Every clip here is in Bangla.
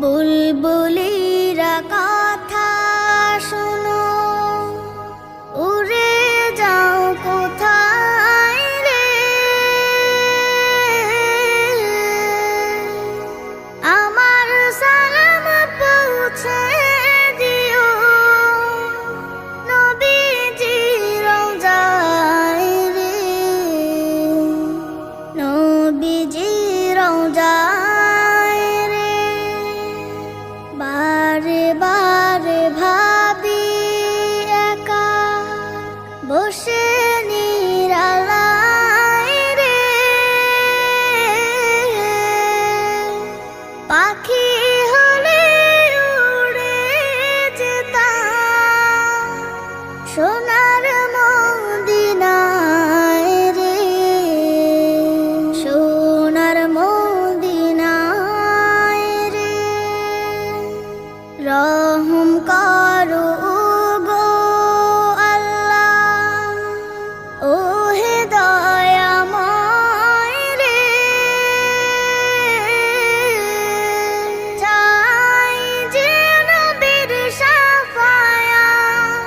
বুলবুলিরা কথা শোনো, উড়ে যাও কোথায় রে, আমার সালাম পৌঁছে দিও নবীজির রওজায় রে, নবীজির রওজায় রে। বারে বারে ভাবি একা বসে নিরালায় রে, পাখি হলে উড়ে যেতাম সোনার মদিনায় রে, সোনার মদিনায় রে। রহম করো গো আল্লাহ, ওহে দয়াময় রে, চাই যে নবীর শাফায়াত,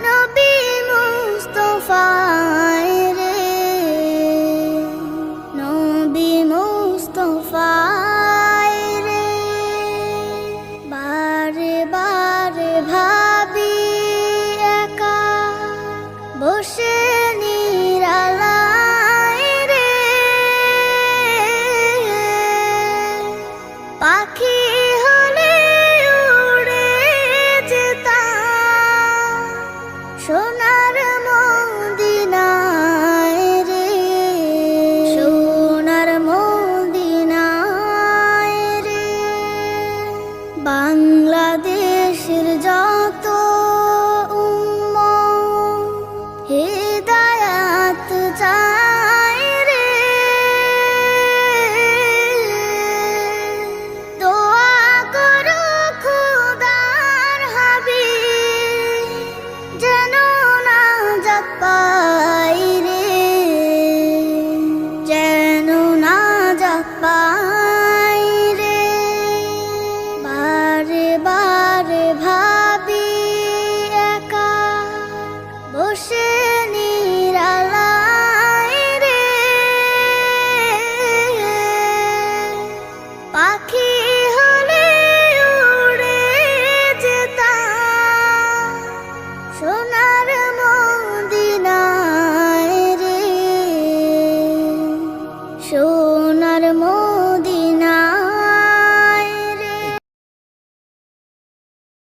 নবী মুস্তাফায় রে, নবী মুস্তাফায় রে। বারে বারে ভাবি একা বসে নিরালায় রে, পাখি হলে উড়ে যেতাম সোনার মদিনায় রে, সোনার মদিনায় রে। বাংলাদেশের